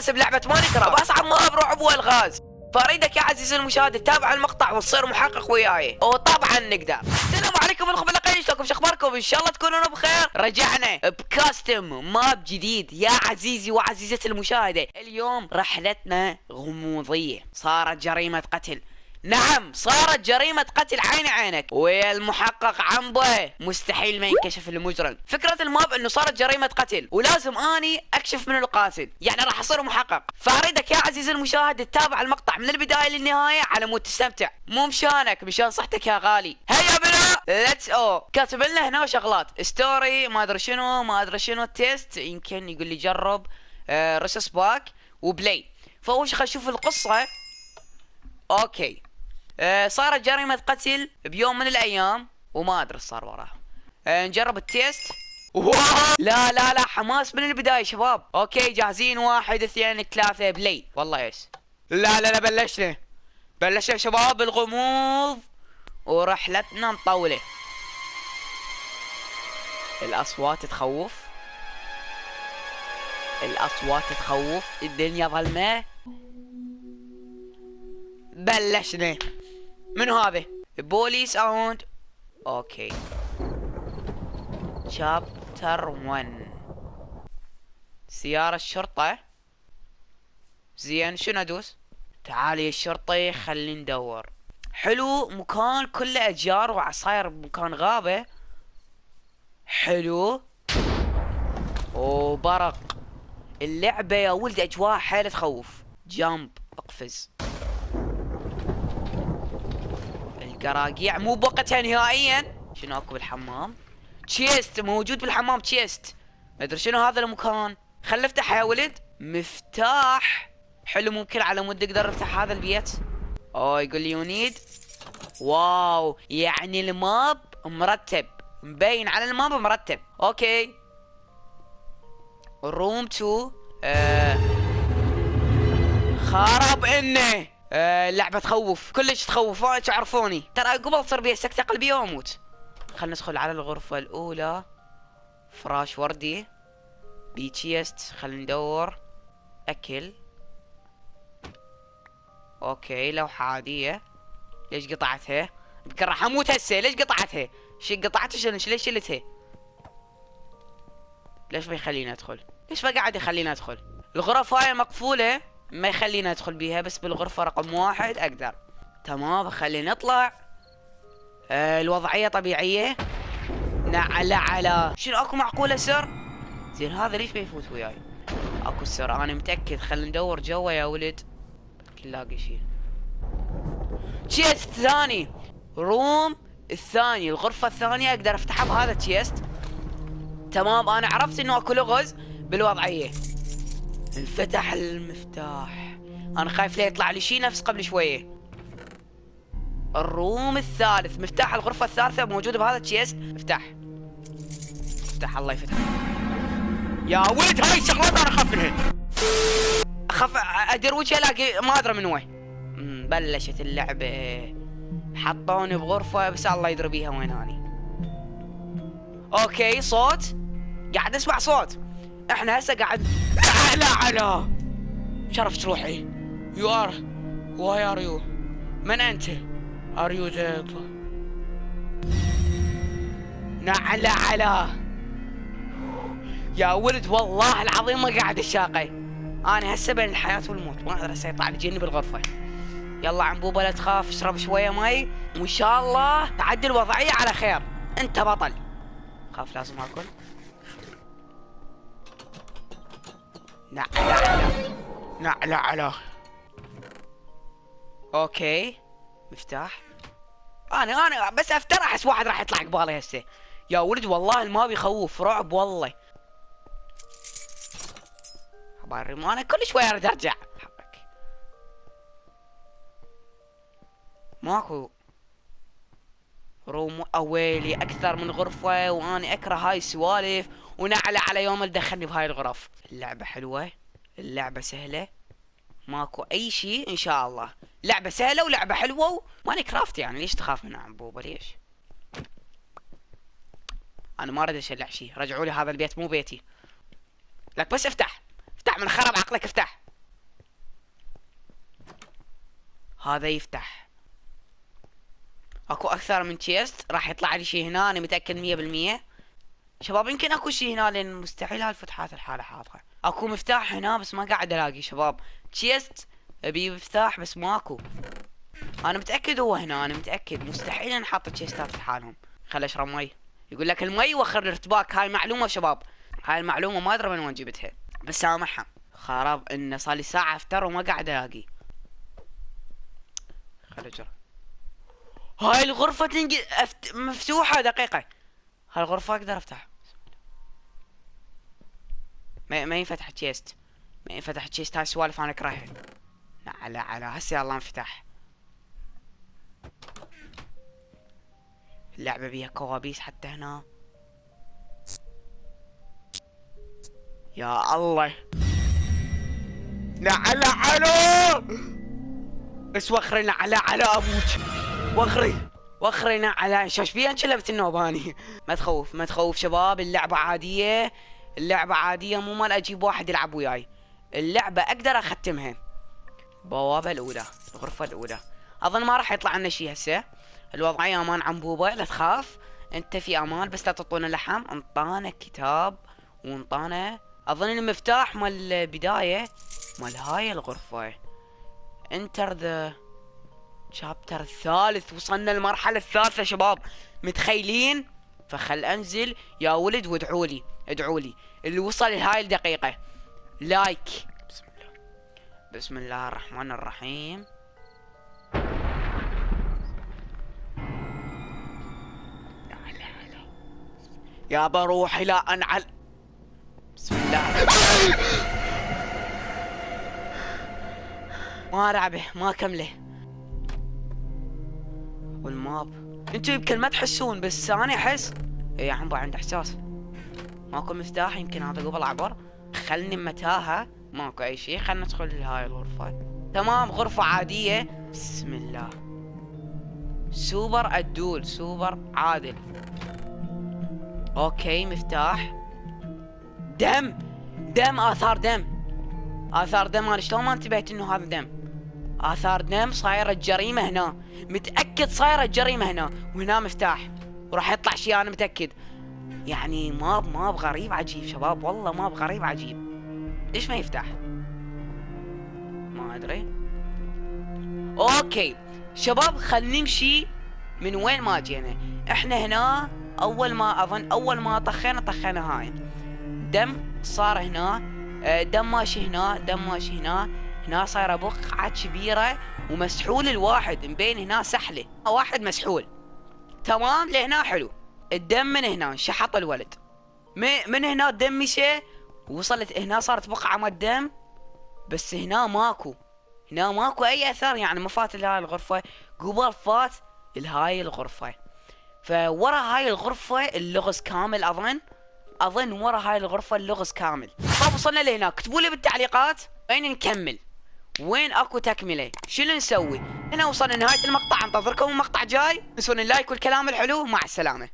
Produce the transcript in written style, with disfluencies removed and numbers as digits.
بس بلعبة ماينكرافت باصعب ماب رعب والغاز. فاريدك يا عزيزي المشاهد تتابع المقطع وتصير محقق وياي، وطبعا نقدر. السلام عليكم الخبلاقين، شلونكم شخباركم؟ ان شاء الله تكونون بخير. رجعنا بكاستم ماب جديد يا عزيزي وعزيزتي المشاهدة. اليوم رحلتنا غموضية، صارت جريمة قتل. نعم صارت جريمة قتل عين عينك، والمحقق عنبه مستحيل ما ينكشف المجرم. فكرة الماب انه صارت جريمة قتل ولازم اني اكشف من القاتل، يعني راح اصير محقق. فاريدك يا عزيزي المشاهد تتابع المقطع من البداية للنهاية على مود تستمتع، مو مشانك مشان صحتك يا غالي. هيا بنا ليتس كاتب لنا هنا شغلات ستوري ما ادري شنو ما ادري شنو تيست، يمكن يقول لي جرب ريسس باك وبلاي. فاول شيء خلينا نشوف القصة. اوكي صارت جريمة قتل بيوم من الأيام وما أدري صار وراها. نجرب التيست. لا لا لا حماس من البداية شباب. أوكي جاهزين؟ 1 2 3 بلاي. والله يس. لا لا لا بلشنا شباب الغموض ورحلتنا مطولة. الأصوات تخوف، الدنيا ظلمة. بلشنا. منو هذا؟ بولي ساوند. اوكي شابتر 1 سيارة الشرطة. زين شنو ادوس؟ تعالي يا الشرطي خلي ندور. حلو مكان كله اشجار وعصاير، مكان غابة حلو وبرق. اللعبة يا ولد اجواء حيل تخوف. جامب اقفز. القراقيع مو بوقتها نهائيا. شنو اكو بالحمام؟ تشيست موجود بالحمام، تشيست ما ادري شنو هذا المكان. خل نفتح يا ولد. مفتاح حلو، ممكن على مود نقدر نفتح هذا البيت. يقول لي يونيد. واو يعني الماب مرتب، مبين على الماب مرتب. اوكي روم 2 خرب انه اللعبة تخوف، كلش تخوف. تعرفوني ترى قبل تصير بي سكتة قلبية واموت. خلنا ندخل على الغرفة الأولى. فراش وردي، بي تشيست. خلنا ندور. أكل. أوكي لوحة عادية. ليش قطعتها؟ يمكن راح أموت هسه. ليش قطعتها؟ قطعتها ليش شلتها؟ ليش ما يخليني أدخل؟ ليش ما قاعد يخليني أدخل؟ الغرف هاي مقفولة ما يخليني أدخل بيها، بس بالغرفة رقم 1 أقدر. تمام خلينا نطلع. الوضعية طبيعية. نعلى على شنو اكو معقولة سر؟ زين هذا ليش بيفوت وياي؟ اكو سر انا متأكد. خلينا ندور جوا يا ولد. نلاقي شيء. تشيست ثاني. روم الثاني، الغرفة الثانية اقدر افتحها بهذا التشيست. تمام انا عرفت انه اكو لغز بالوضعية. انفتح المفتاح. انا خايف لا يطلع لي شيء نفس قبل شوية. الروم الثالث، مفتاح الغرفة الثالثة موجود بهذا التشيست. افتح الله يفتح. يا ولد هاي الشغلات انا اخاف منها. اخاف ادير وجهي الاقي ما ادري من وين. بلشت اللعبة. حطوني بغرفة بس الله يدري بيها وين اني. اوكي صوت، قاعد اسمع صوت. احنا هسه قاعد على شرفت روحي. يو ار واي ار يو؟ من انت؟ ار يو على يا ولد والله العظيم ما قاعد الشاقي. انا هسه بين الحياة والموت، ما ادري هسه يطلع لي جني بالغرفة. يلا عنبوبة لا تخاف، اشرب شوية مي وان شاء الله تعدي الوضعية على خير. انت بطل. خاف لازم اكل. نعلى على. اوكي مفتاح. انا بس افتر احس واحد راح يطلع قبالي هسه. يا ولد والله الماب يخوف رعب والله. انا كل شوي اريد ارجع. حقك ماكو روم. اويلي اكثر من غرفة وانا اكره هاي السوالف، ونعلى على يوم اللي دخلني بهاي الغرف. اللعبة حلوة، اللعبة سهلة، ماكو اي شيء ان شاء الله. لعبة سهلة ولعبة حلوة وماينكرافت كرافت، يعني ليش تخاف منها عنبوبة ليش؟ انا ما اريد اشلع شيء، رجعوا لي هذا البيت مو بيتي. لك بس افتح من خرب عقلك افتح. هذا يفتح. اكو اكثر من تشيست راح يطلع لي شيء هنا، انا متاكد 100%. شباب يمكن اكو شيء هنا لان مستحيل هالفتحات الحالة حاضرة. اكو مفتاح هنا بس ما قاعد الاقي شباب. تشيست ابي مفتاح بس ماكو. انا متاكد هو هنا، انا متاكد مستحيل نحط تشيستات لحالهم. خل اشرب مي. يقول لك المي يوخر الارتباك، هاي معلومه شباب، هاي المعلومه ما ادري من وين جبتها بس سامحها. خراب انه صار لي ساعه افتر وما قاعد الاقي. خل اجرب. هاي الغرفه مفتوحه. دقيقه، هاي الغرفه اقدر افتح. ما ينفتح تشيست، ما ينفتح تشيست. هاي السوالف انا اكرهها. على هسه يلا انفتح. اللعبة بيها كوابيس حتى هنا. يا الله على بس وخري على ابوك. وخري على شاش بيها انشلبت النوباني. ما تخوف شباب. اللعبة عادية، اللعبة عادية، مو مال اجيب واحد يلعب وياي. اللعبة اقدر اختمها. البوابة الاولى، الغرفة الاولى. اظن ما راح يطلع لنا شي هسه. الوضعية امان عنبوبة، لا تخاف انت في امان، بس لا تعطونا لحم. انطانا كتاب وانطانا اظن المفتاح مال البداية مال هاي الغرفة. انتر ذا شابتر الثالث. وصلنا للمرحلة الثالثة شباب، متخيلين؟ فخل انزل يا ولد وادعولي، ادعولي اللي وصل لهاي الدقيقة لايك. بسم الله الرحمن الرحيم. يا بروحي لا انعل. بسم الله. ما رعبه، ما كمله. والماب انتو يمكن ما تحسون بس انا احس. يا عمبا عندي احساس. ماكو مفتاح، يمكن هذا قبل عبر. خلني متاهة، ماكو اي شيء. خلنا ندخل لهاي الغرفة. تمام، غرفة عادية. بسم الله. سوبر الدول، سوبر عادل. اوكي مفتاح. دم اثار دم. انا شلون ما انتبهت انه هذا دم؟ اثار دم. صايرة جريمة هنا، متأكد صايرة جريمة هنا. وهنا مفتاح وراح يطلع شيء انا متأكد. يعني ماب غريب عجيب شباب، والله ماب غريب عجيب. ليش ما يفتح؟ ما ادري. اوكي شباب خلينا نمشي من وين ما جينا. احنا هنا اول ما طخينا هاي دم صار هنا. دم ماشي هنا. هنا صايره بقعة كبيرة ومسحول الواحد، مبين هنا سحلة واحد مسحول. تمام لهنا حلو. الدم من هنا شحط الولد. من هنا الدم مشى وصلت هنا صارت بقعة من الدم. بس هنا ماكو اي اثر، يعني ما فات لهاي الغرفة قبل فات لهاي الغرفة. فورا هاي الغرفة اللغز كامل. اظن ورا هاي الغرفة اللغز كامل. طب وصلنا لهنا، اكتبوا لي بالتعليقات وين نكمل، وين اكو تكملة، شنو نسوي. هنا وصلنا لنهاية المقطع. انتظركم المقطع جاي. تنسون اللايك والكلام الحلو. مع السلامة.